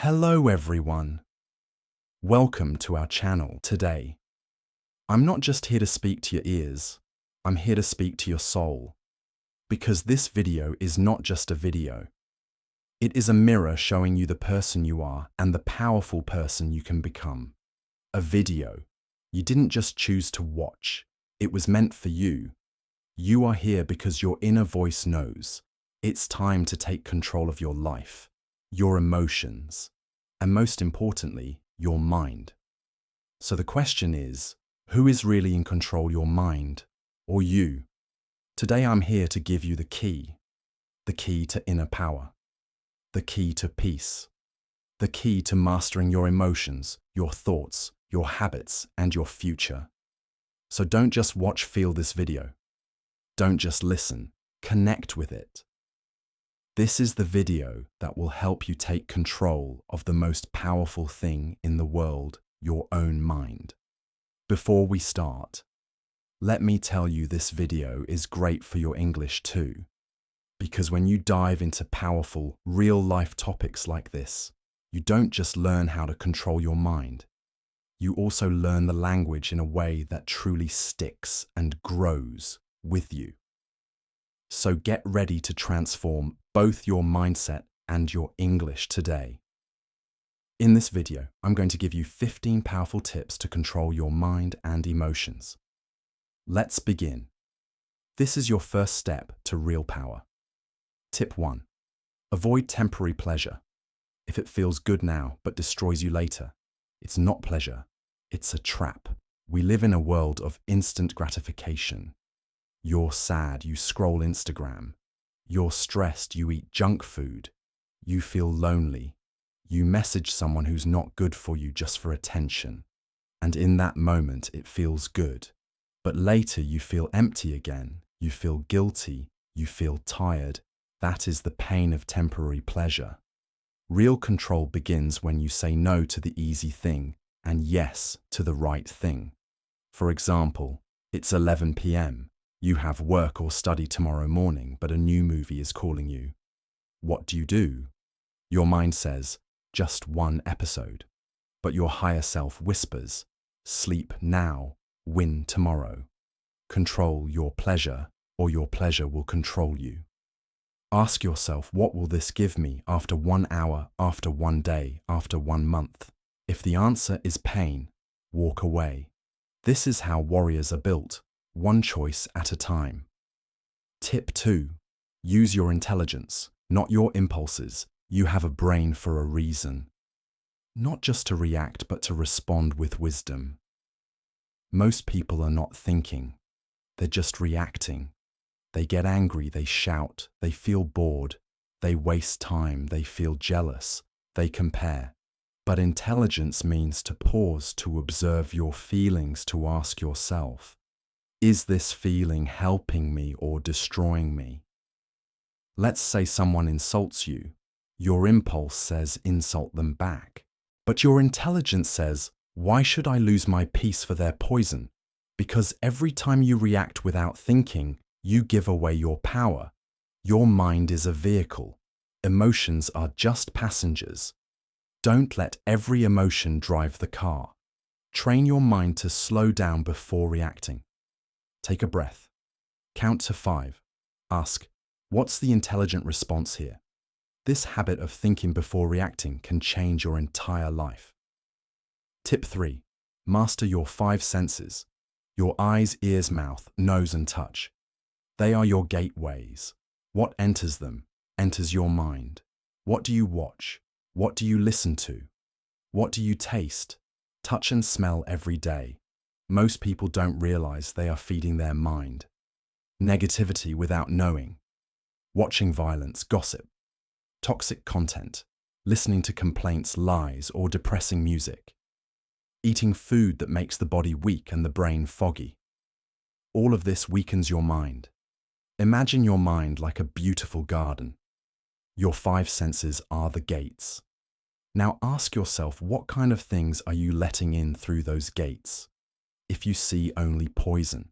Hello everyone. Welcome to our channel today. I'm not just here to speak to your ears, I'm here to speak to your soul. Because this video is not just a video. It is a mirror showing you the person you are and the powerful person you can become. A video you didn't just choose to watch, it was meant for you. You are here because your inner voice knows it's time to take control of your life, your emotions, and most importantly, your mind. So the question is, who is really in control, your mind or you? Today I'm here to give you the key to inner power, the key to peace, the key to mastering your emotions, your thoughts, your habits, and your future. So don't just watch, feel this video. Don't just listen, connect with it. This is the video that will help you take control of the most powerful thing in the world, your own mind. Before we start, let me tell you this video is great for your English too. Because when you dive into powerful, real-life topics like this, you don't just learn how to control your mind. You also learn the language in a way that truly sticks and grows with you. So get ready to transform both your mindset and your English today. In this video, I'm going to give you 15 powerful tips to control your mind and emotions. Let's begin. This is your first step to real power. Tip 1. Avoid temporary pleasure. If it feels good now but destroys you later, it's not pleasure, it's a trap. We live in a world of instant gratification. You're sad, you scroll Instagram. You're stressed, you eat junk food. You feel lonely. You message someone who's not good for you just for attention. And in that moment, it feels good. But later you feel empty again. You feel guilty. You feel tired. That is the pain of temporary pleasure. Real control begins when you say no to the easy thing and yes to the right thing. For example, it's 11 p.m. You have work or study tomorrow morning, but a new movie is calling you. What do? Your mind says, just one episode. But your higher self whispers, sleep now, win tomorrow. Control your pleasure, or your pleasure will control you. Ask yourself, what will this give me after 1 hour, after 1 day, after 1 month? If the answer is pain, walk away. This is how warriors are built. One choice at a time. Tip 2. Use your intelligence, not your impulses. You have a brain for a reason. Not just to react, but to respond with wisdom. Most people are not thinking. They're just reacting. They get angry, they shout, they feel bored, they waste time, they feel jealous, they compare. But intelligence means to pause, to observe your feelings, to ask yourself, is this feeling helping me or destroying me? Let's say someone insults you. Your impulse says insult them back. But your intelligence says, why should I lose my peace for their poison? Because every time you react without thinking, you give away your power. Your mind is a vehicle. Emotions are just passengers. Don't let every emotion drive the car. Train your mind to slow down before reacting. Take a breath. Count to 5. Ask, what's the intelligent response here? This habit of thinking before reacting can change your entire life. Tip 3. Master your 5 senses. Your eyes, ears, mouth, nose, and touch. They are your gateways. What enters them enters your mind. What do you watch? What do you listen to? What do you taste, touch, and smell every day? Most people don't realize they are feeding their mind. Negativity without knowing. Watching violence, gossip, toxic content, listening to complaints, lies, or depressing music. Eating food that makes the body weak and the brain foggy. All of this weakens your mind. Imagine your mind like a beautiful garden. Your 5 senses are the gates. Now ask yourself, what kind of things are you letting in through those gates? If you see only poison,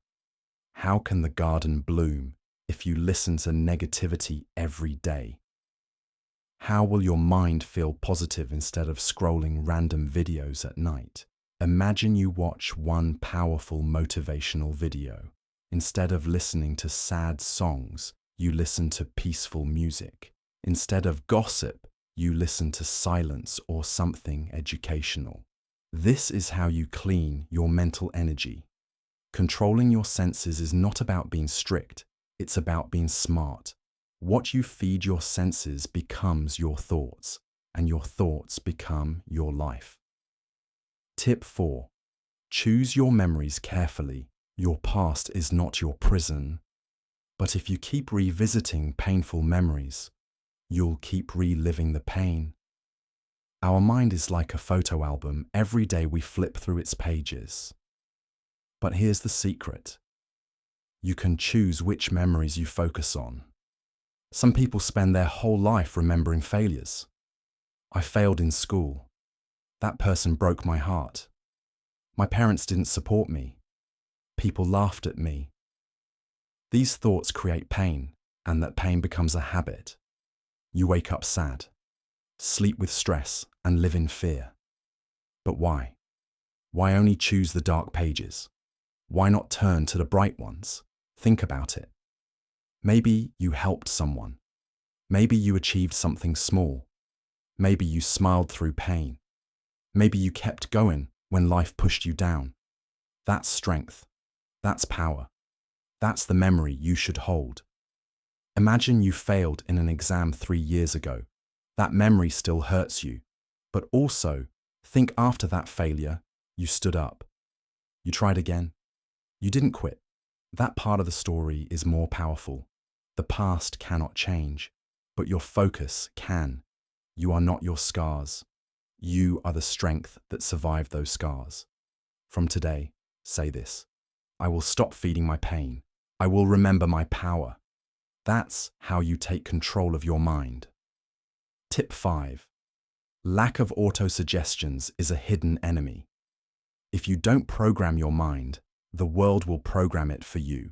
how can the garden bloom if you listen to negativity every day? How will your mind feel positive instead of scrolling random videos at night? Imagine you watch one powerful motivational video. Instead of listening to sad songs, you listen to peaceful music. Instead of gossip, you listen to silence or something educational. This is how you clean your mental energy. Controlling your senses is not about being strict, it's about being smart. What you feed your senses becomes your thoughts, and your thoughts become your life. Tip 4. Choose your memories carefully. Your past is not your prison. But if you keep revisiting painful memories, you'll keep reliving the pain. Our mind is like a photo album. Every day we flip through its pages. But here's the secret. You can choose which memories you focus on. Some people spend their whole life remembering failures. I failed in school. That person broke my heart. My parents didn't support me. People laughed at me. These thoughts create pain, and that pain becomes a habit. You wake up sad, sleep with stress, and live in fear. But why? Why only choose the dark pages? Why not turn to the bright ones? Think about it. Maybe you helped someone. Maybe you achieved something small. Maybe you smiled through pain. Maybe you kept going when life pushed you down. That's strength. That's power. That's the memory you should hold. Imagine you failed in an exam 3 years ago. That memory still hurts you. But also, think after that failure, you stood up. You tried again. You didn't quit. That part of the story is more powerful. The past cannot change, but your focus can. You are not your scars. You are the strength that survived those scars. From today, say this. I will stop feeding my pain. I will remember my power. That's how you take control of your mind. Tip 5. Lack of autosuggestions is a hidden enemy. If you don't program your mind, the world will program it for you.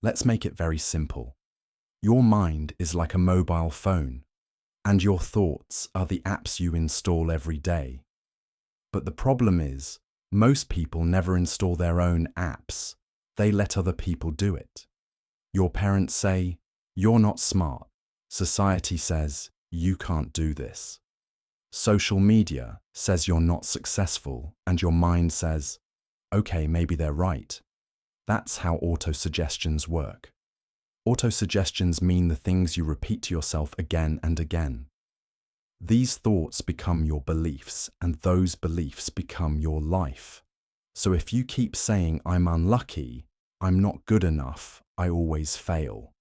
Let's make it very simple. Your mind is like a mobile phone, and your thoughts are the apps you install every day. But the problem is, most people never install their own apps. They let other people do it. Your parents say, "You're not smart." Society says, "You can't do this." Social media says you're not successful, and your mind says, "Okay, maybe they're right." That's how autosuggestions work. Autosuggestions mean the things you repeat to yourself again and again. These thoughts become your beliefs, and those beliefs become your life. So if you keep saying, "I'm unlucky," "I'm not good enough," "I always fail,"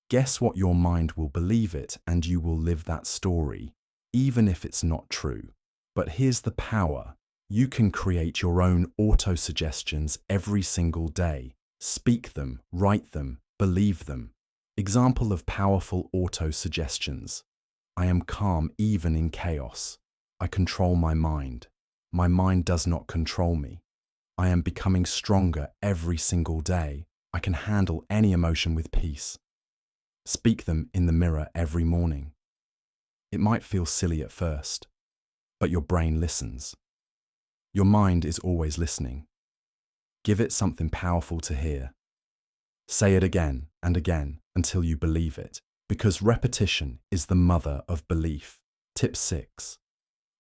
guess what? Your mind will believe it, and you will live that story, even if it's not true. But here's the power. You can create your own autosuggestions every single day. Speak them, write them, believe them. Example of powerful autosuggestions. I am calm even in chaos. I control my mind. My mind does not control me. I am becoming stronger every single day. I can handle any emotion with peace. Speak them in the mirror every morning. It might feel silly at first, but your brain listens. Your mind is always listening. Give it something powerful to hear. Say it again and again until you believe it, because repetition is the mother of belief. Tip 6.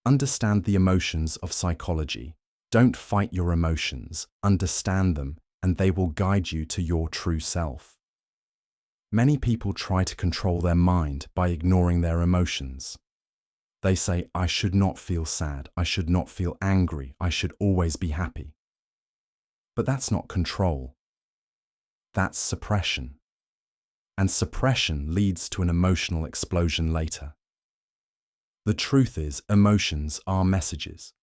Understand the emotions of psychology. Don't fight your emotions, understand them, and they will guide you to your true self. Many people try to control their mind by ignoring their emotions. They say, "I should not feel sad, I should not feel angry, I should always be happy." But that's not control. That's suppression. And suppression leads to an emotional explosion later. The truth is, emotions are messages.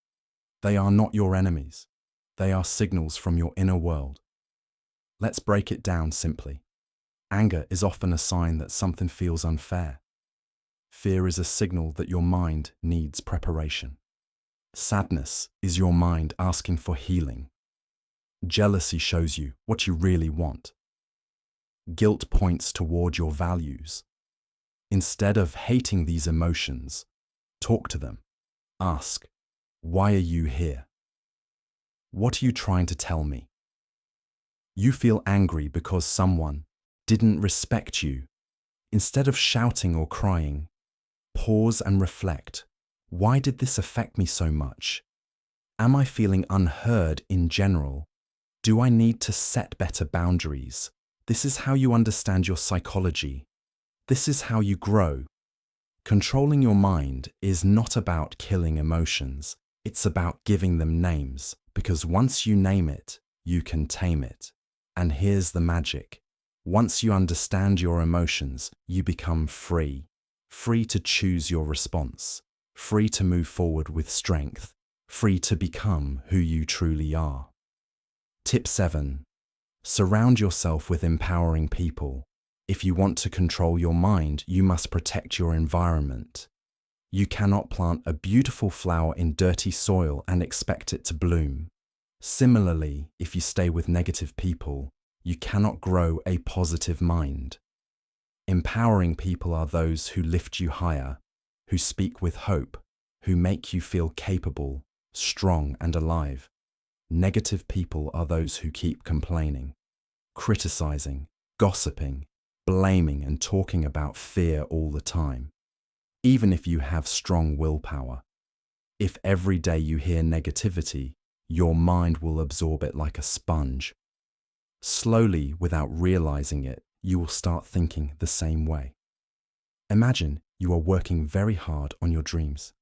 They are not your enemies. They are signals from your inner world. Let's break it down simply. Anger is often a sign that something feels unfair. Fear is a signal that your mind needs preparation. Sadness is your mind asking for healing. Jealousy shows you what you really want. Guilt points toward your values. Instead of hating these emotions, talk to them. Ask, why are you here? What are you trying to tell me? You feel angry because someone didn't respect you. Instead of shouting or crying, pause and reflect. Why did this affect me so much? Am I feeling unheard in general? Do I need to set better boundaries? This is how you understand your psychology. This is how you grow. Controlling your mind is not about killing emotions. It's about giving them names, because once you name it, you can tame it. And here's the magic. Once you understand your emotions, you become free. Free to choose your response. Free to move forward with strength. Free to become who you truly are. Tip 7. Surround yourself with empowering people. If you want to control your mind, you must protect your environment. You cannot plant a beautiful flower in dirty soil and expect it to bloom. Similarly, if you stay with negative people, you cannot grow a positive mind. Empowering people are those who lift you higher, who speak with hope, who make you feel capable, strong and alive. Negative people are those who keep complaining, criticizing, gossiping, blaming and talking about fear all the time. Even if you have strong willpower, if every day you hear negativity, your mind will absorb it like a sponge. Slowly, without realizing it, you will start thinking the same way. Imagine you are working very hard on your dreams.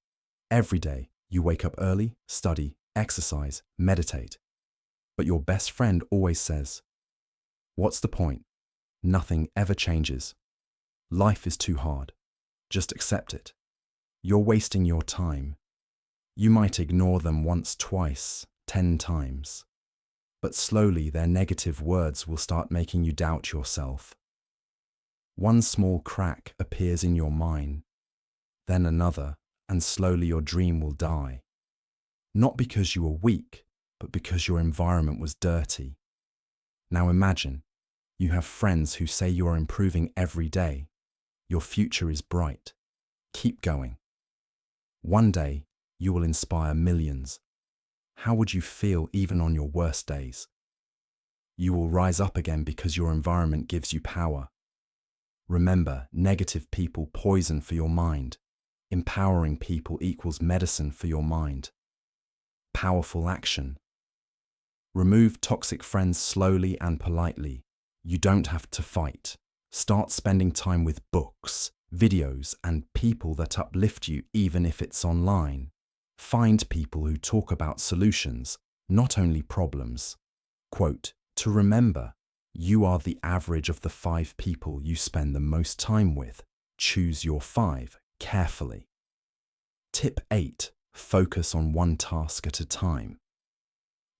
Every day, you wake up early, study, exercise, meditate. But your best friend always says, "What's the point? Nothing ever changes. Life is too hard. Just accept it." You're wasting your time. You might ignore them once, twice, 10 times. But slowly their negative words will start making you doubt yourself. One small crack appears in your mind, then another, and slowly your dream will die. Not because you were weak, but because your environment was dirty. Now imagine, you have friends who say you are improving every day. Your future is bright. Keep going. One day, you will inspire millions. How would you feel even on your worst days? You will rise up again because your environment gives you power. Remember, negative people poison for your mind. Empowering people equals medicine for your mind. Powerful action. Remove toxic friends slowly and politely. You don't have to fight. Start spending time with books, videos, and people that uplift you, even if it's online. Find people who talk about solutions, not only problems. Quote, to remember, you are the average of the 5 people you spend the most time with. Choose your 5 carefully. Tip 8. Focus on one task at a time.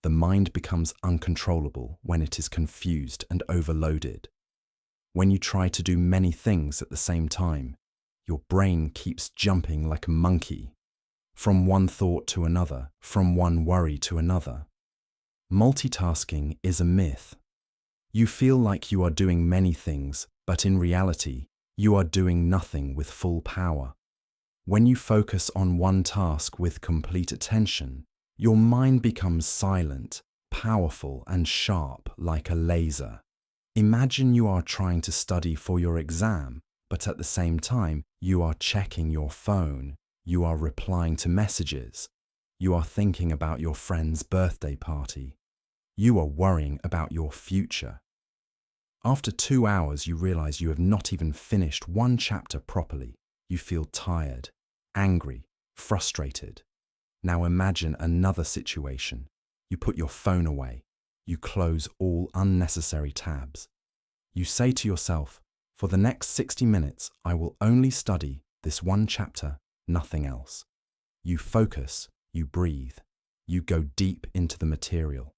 The mind becomes uncontrollable when it is confused and overloaded. When you try to do many things at the same time, your brain keeps jumping like a monkey, from one thought to another, from one worry to another. Multitasking is a myth. You feel like you are doing many things, but in reality, you are doing nothing with full power. When you focus on one task with complete attention, your mind becomes silent, powerful, and sharp like a laser. Imagine you are trying to study for your exam, but at the same time, you are checking your phone, you are replying to messages, you are thinking about your friend's birthday party, you are worrying about your future. After 2 hours, you realize you have not even finished one chapter properly. You feel tired, angry, frustrated. Now imagine another situation. You put your phone away. You close all unnecessary tabs. You say to yourself, for the next 60 minutes, I will only study this one chapter, nothing else. You focus, you breathe, you go deep into the material.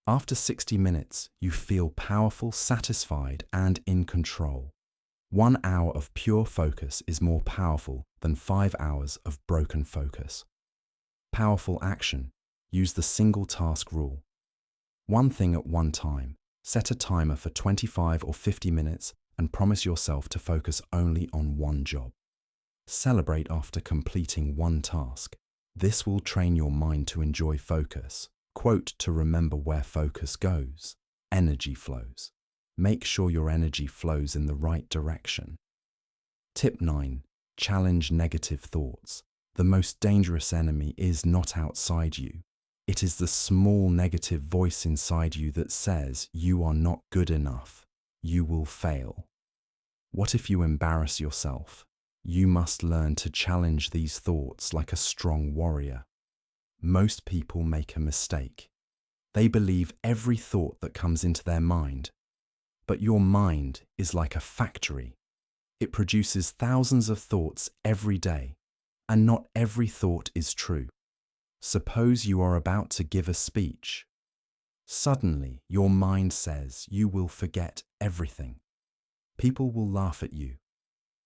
After 60 minutes, you feel powerful, satisfied, and in control. 1 hour of pure focus is more powerful than 5 hours of broken focus. Powerful action. Use the single task rule. One thing at one time. Set a timer for 25 or 50 minutes and promise yourself to focus only on one job. Celebrate after completing one task. This will train your mind to enjoy focus. Quote to remember where focus goes. Energy flows. Make sure your energy flows in the right direction. Tip 9. Challenge negative thoughts. The most dangerous enemy is not outside you. It is the small negative voice inside you that says you are not good enough. You will fail. What if you embarrass yourself? You must learn to challenge these thoughts like a strong warrior. Most people make a mistake. They believe every thought that comes into their mind. But your mind is like a factory. It produces thousands of thoughts every day, and not every thought is true. Suppose you are about to give a speech. Suddenly, your mind says you will forget everything. People will laugh at you.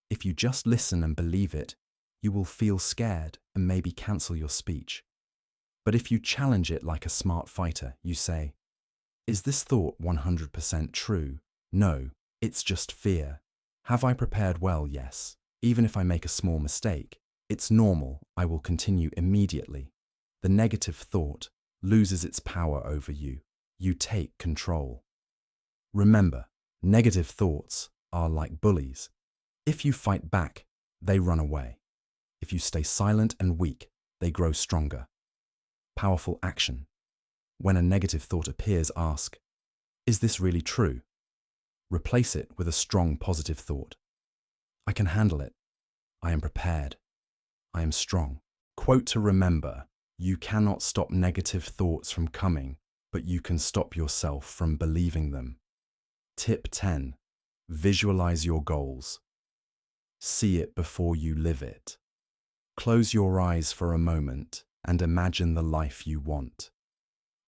If you just listen and believe it, you will feel scared and maybe cancel your speech. But if you challenge it like a smart fighter, you say, "Is this thought 100% true? No, it's just fear. Have I prepared well? Yes. Even if I make a small mistake, it's normal. I will continue immediately." The negative thought loses its power over you. You take control. Remember, negative thoughts are like bullies. If you fight back, they run away. If you stay silent and weak, they grow stronger. Powerful action. When a negative thought appears, ask, "Is this really true?" Replace it with a strong positive thought. "I can handle it. I am prepared. I am strong." Quote to remember, you cannot stop negative thoughts from coming, but you can stop yourself from believing them. Tip 10. Visualize your goals. See it before you live it. Close your eyes for a moment and imagine the life you want.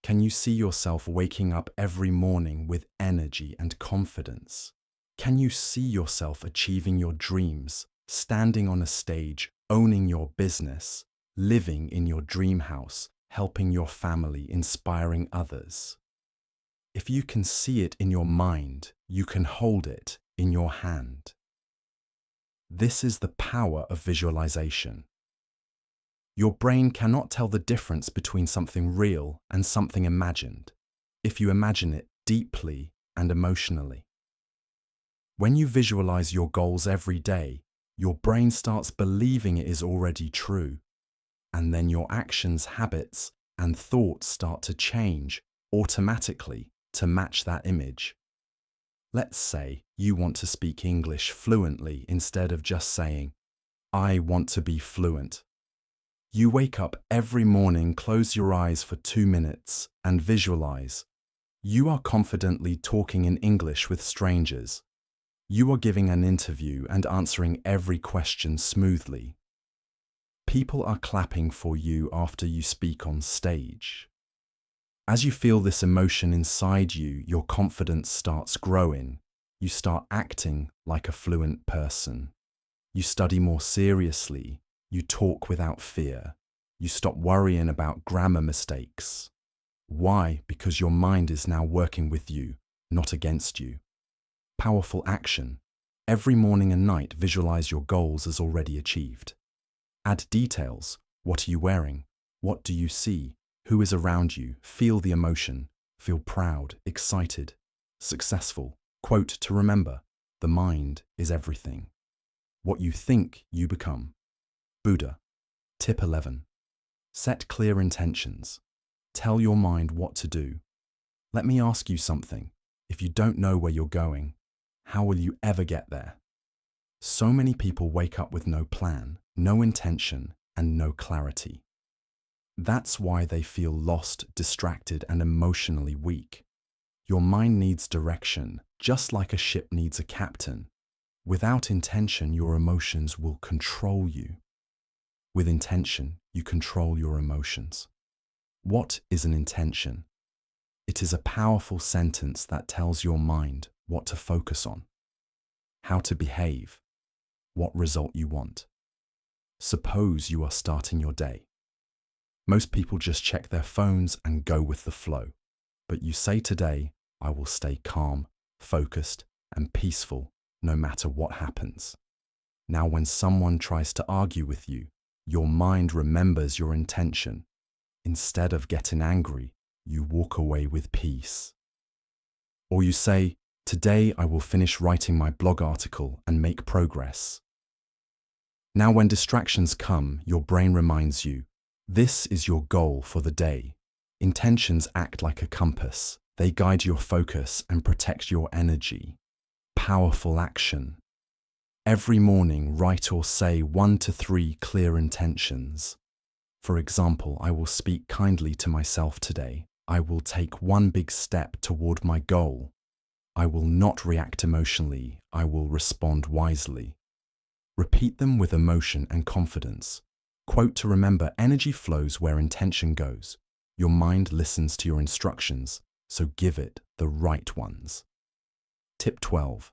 Can you see yourself waking up every morning with energy and confidence? Can you see yourself achieving your dreams, standing on a stage, owning your business, living in your dream house, helping your family, inspiring others? If you can see it in your mind, you can hold it in your hand. This is the power of visualization. Your brain cannot tell the difference between something real and something imagined if you imagine it deeply and emotionally. When you visualize your goals every day, your brain starts believing it is already true, and then your actions, habits, and thoughts start to change automatically to match that image. Let's say you want to speak English fluently instead of just saying, "I want to be fluent." You wake up every morning, close your eyes for 2 minutes, and visualize. You are confidently talking in English with strangers. You are giving an interview and answering every question smoothly. People are clapping for you after you speak on stage. As you feel this emotion inside you, your confidence starts growing. You start acting like a fluent person. You study more seriously. You talk without fear. You stop worrying about grammar mistakes. Why? Because your mind is now working with you, not against you. Powerful action. Every morning and night, visualize your goals as already achieved. Add details. What are you wearing? What do you see? Who is around you? Feel the emotion. Feel proud, excited, successful. Quote to remember, the mind is everything. What you think, you become. Buddha. Tip 11. Set clear intentions. Tell your mind what to do. Let me ask you something. If you don't know where you're going, how will you ever get there? So many people wake up with no plan, no intention, and no clarity. That's why they feel lost, distracted, and emotionally weak. Your mind needs direction, just like a ship needs a captain. Without intention, your emotions will control you. With intention, you control your emotions. What is an intention? It is a powerful sentence that tells your mind what to focus on, how to behave, what result you want. Suppose you are starting your day. Most people just check their phones and go with the flow. But you say today, "I will stay calm, focused, and peaceful no matter what happens. Now, when someone tries to argue with you, your mind remembers your intention. Instead of getting angry, you walk away with peace. Or you say, "Today I will finish writing my blog article and make progress." Now, when distractions come, your brain reminds you, this is your goal for the day. Intentions act like a compass. They guide your focus and protect your energy. Powerful action. Every morning, write or say 1 to 3 clear intentions. For example, I will speak kindly to myself today. I will take one big step toward my goal. I will not react emotionally. I will respond wisely. Repeat them with emotion and confidence. Quote to remember, energy flows where intention goes. Your mind listens to your instructions, so give it the right ones. Tip 12.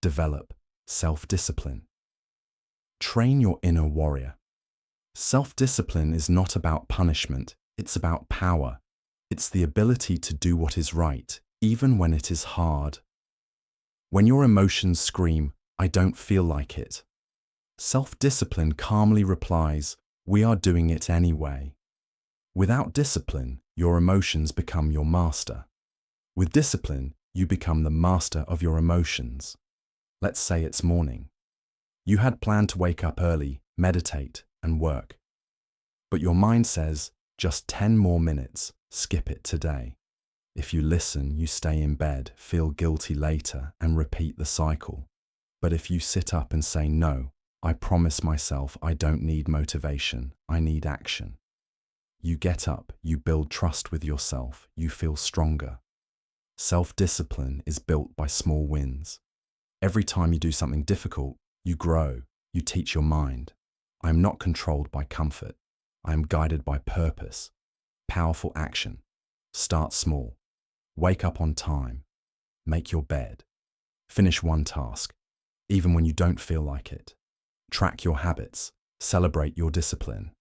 Develop self-discipline. Train your inner warrior. Self-discipline is not about punishment, it's about power. It's the ability to do what is right, even when it is hard. When your emotions scream, "I don't feel like it," self-discipline calmly replies, "We are doing it anyway." Without discipline, your emotions become your master. With discipline, you become the master of your emotions. Let's say it's morning. You had planned to wake up early, meditate, and work. But your mind says, just 10 more minutes, skip it today. If you listen, you stay in bed, feel guilty later, and repeat the cycle. But if you sit up and say, "No, I promise myself I don't need motivation, I need action," you get up, you build trust with yourself, you feel stronger. Self-discipline is built by small wins. Every time you do something difficult, you grow, you teach your mind. I am not controlled by comfort. I am guided by purpose. Powerful action. Start small. Wake up on time. Make your bed. Finish one task, even when you don't feel like it. Track your habits. Celebrate your discipline.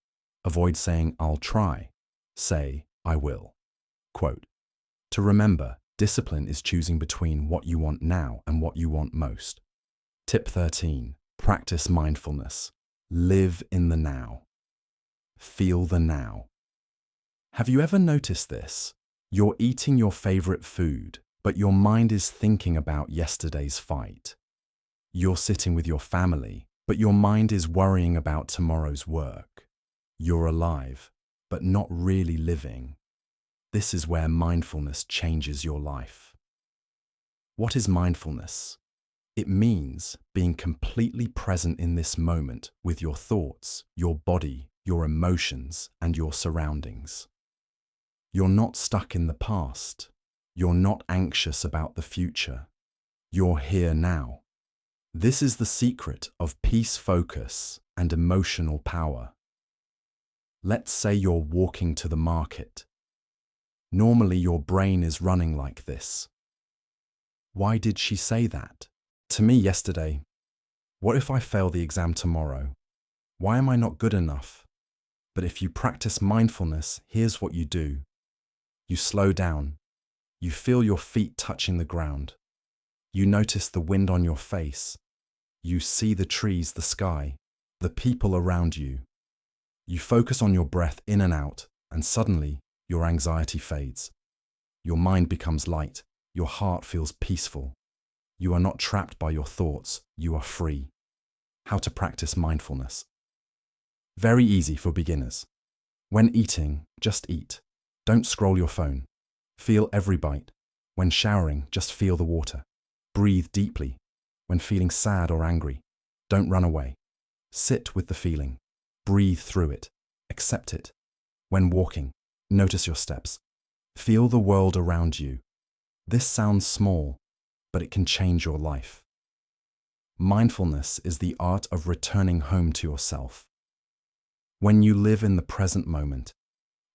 Avoid saying, "I'll try." Say, "I will." Quote, to remember, discipline is choosing between what you want now and what you want most. Tip 13. Practice mindfulness. Live in the now. Feel the now. Have you ever noticed this? You're eating your favorite food, but your mind is thinking about yesterday's fight. You're sitting with your family, but your mind is worrying about tomorrow's work. You're alive, but not really living. This is where mindfulness changes your life. What is mindfulness? It means being completely present in this moment with your thoughts, your body, your emotions, and your surroundings. You're not stuck in the past. You're not anxious about the future. You're here now. This is the secret of peace, focus, and emotional power. Let's say you're walking to the market. Normally your brain is running like this. Why did she say that? To me yesterday. What if I fail the exam tomorrow? Why am I not good enough? But if you practice mindfulness, here's what you do. You slow down. You feel your feet touching the ground. You notice the wind on your face. You see the trees, the sky, the people around you. You focus on your breath in and out, and suddenly your anxiety fades. Your mind becomes light. Your heart feels peaceful. You are not trapped by your thoughts. You are free. How to practice mindfulness? Very easy for beginners. When eating, just eat. Don't scroll your phone. Feel every bite. When showering, just feel the water. Breathe deeply. When feeling sad or angry, don't run away. Sit with the feeling. Breathe through it. Accept it. When walking, notice your steps. Feel the world around you. This sounds small, but it can change your life. Mindfulness is the art of returning home to yourself. When you live in the present moment,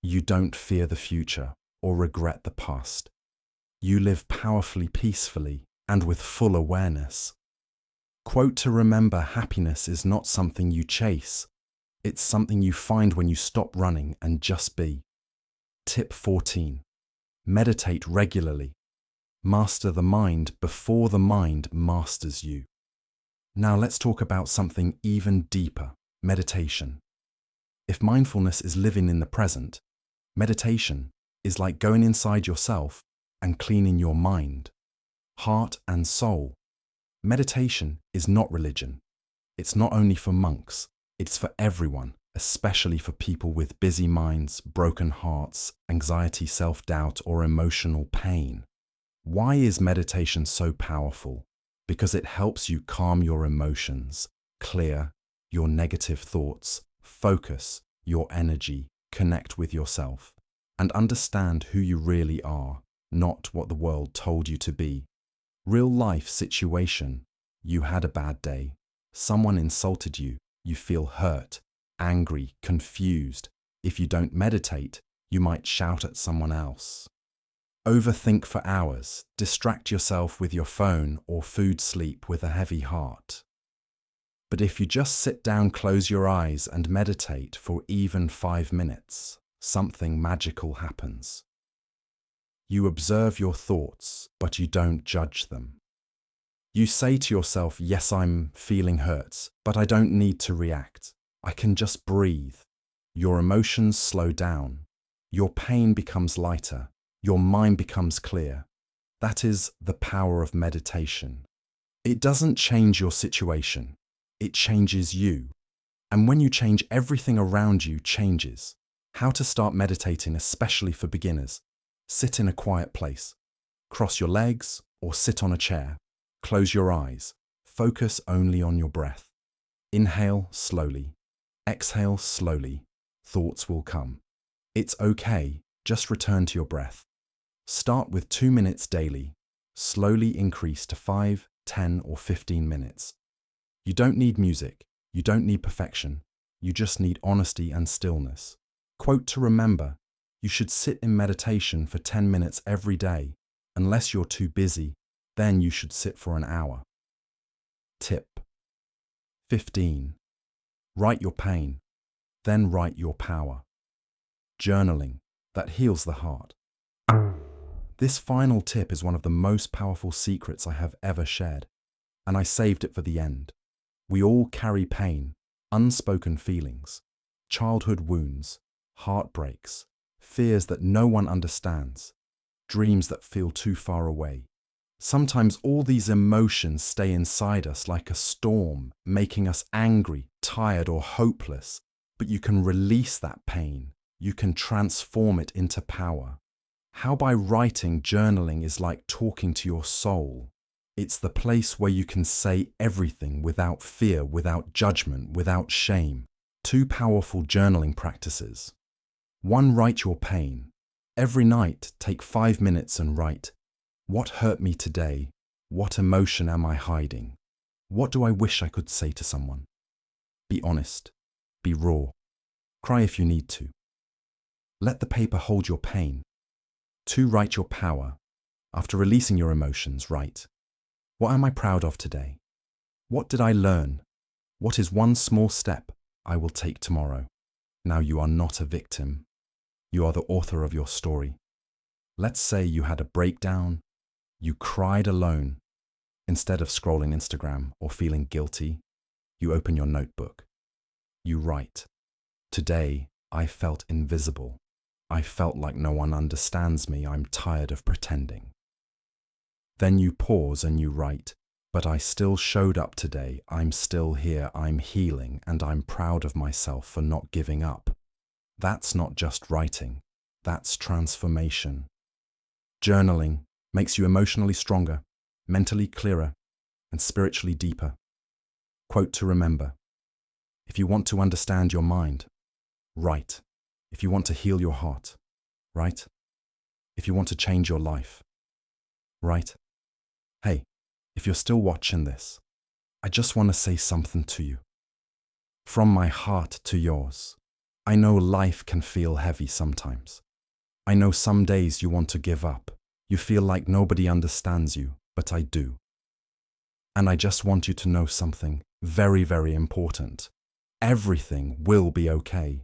you don't fear the future or regret the past. You live powerfully, peacefully, and with full awareness. Quote to remember, happiness is not something you chase. It's something you find when you stop running and just be. Tip 14. Meditate regularly. Master the mind before the mind masters you. Now let's talk about something even deeper, meditation. If mindfulness is living in the present, meditation is like going inside yourself and cleaning your mind, heart and soul. Meditation is not religion. It's not only for monks, it's for everyone, especially for people with busy minds, broken hearts, anxiety, self-doubt, or emotional pain. Why is meditation so powerful? Because it helps you calm your emotions, clear your negative thoughts, focus your energy, connect with yourself, and understand who you really are, not what the world told you to be. Real life situation: you had a bad day, someone insulted you, you feel hurt, angry, confused. If you don't meditate, you might shout at someone else. Overthink for hours, distract yourself with your phone or food, sleep with a heavy heart. But if you just sit down, close your eyes and meditate for even 5 minutes, something magical happens. You observe your thoughts, but you don't judge them. You say to yourself, yes, I'm feeling hurt, but I don't need to react. I can just breathe. Your emotions slow down. Your pain becomes lighter. Your mind becomes clear. That is the power of meditation. It doesn't change your situation. It changes you. And when you change, everything around you changes. How to start meditating, especially for beginners. Sit in a quiet place. Cross your legs or sit on a chair. Close your eyes. Focus only on your breath. Inhale slowly. Exhale slowly. Thoughts will come. It's okay. Just return to your breath. Start with 2 minutes daily. Slowly increase to 5, 10, or 15 minutes. You don't need music. You don't need perfection. You just need honesty and stillness. Quote to remember: you should sit in meditation for 10 minutes every day. Unless you're too busy, then you should sit for an hour. Tip 15. Write your pain, then write your power. Journaling, that heals the heart. This final tip is one of the most powerful secrets I have ever shared, and I saved it for the end. We all carry pain, unspoken feelings, childhood wounds, heartbreaks, fears that no one understands, dreams that feel too far away. Sometimes all these emotions stay inside us like a storm, making us angry, tired, or hopeless. But you can release that pain. You can transform it into power. How? By writing. Journaling is like talking to your soul. It's the place where you can say everything without fear, without judgment, without shame. 2 powerful journaling practices. 1. Write your pain. Every night, take 5 minutes and write: what hurt me today? What emotion am I hiding? What do I wish I could say to someone? Be honest. Be raw. Cry if you need to. Let the paper hold your pain. 2. Write your power. After releasing your emotions, write: what am I proud of today? What did I learn? What is one small step I will take tomorrow? Now you are not a victim. You are the author of your story. Let's say you had a breakdown. You cried alone. Instead of scrolling Instagram or feeling guilty, you open your notebook. You write: today I felt invisible. I felt like no one understands me. I'm tired of pretending. Then you pause and you write: but I still showed up today. I'm still here. I'm healing, and I'm proud of myself for not giving up. That's not just writing. That's transformation. Journaling makes you emotionally stronger, mentally clearer, and spiritually deeper. Quote to remember: if you want to understand your mind, write. If you want to heal your heart, write. If you want to change your life, write. Hey, if you're still watching this, I just want to say something to you. From my heart to yours. I know life can feel heavy sometimes. I know some days you want to give up. You feel like nobody understands you, but I do. And I just want you to know something very, very important. Everything will be okay.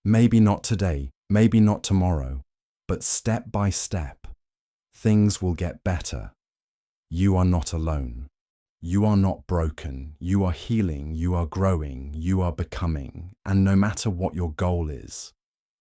Maybe not today, maybe not tomorrow, but step by step, things will get better. You are not alone. You are not broken. You are healing. You are growing. You are becoming. And no matter what your goal is,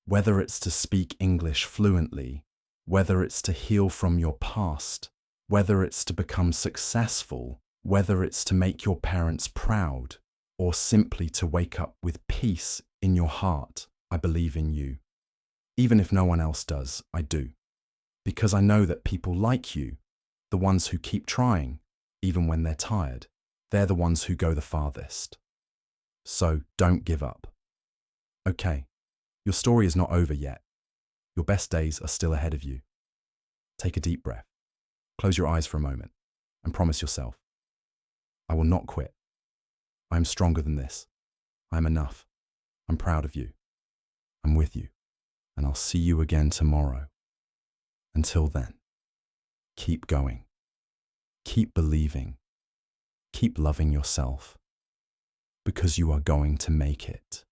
whether it's to speak English fluently, whether it's to heal from your past, whether it's to become successful, whether it's to make your parents proud, or simply to wake up with peace in your heart, I believe in you. Even if no one else does, I do. Because I know that people like you, the ones who keep trying, even when they're tired, they're the ones who go the farthest. So don't give up. Okay, your story is not over yet. Your best days are still ahead of you. Take a deep breath. Close your eyes for a moment and promise yourself, I will not quit. I am stronger than this. I am enough. I'm proud of you. I'm with you. And I'll see you again tomorrow. Until then, keep going. Keep believing. Keep loving yourself. Because you are going to make it.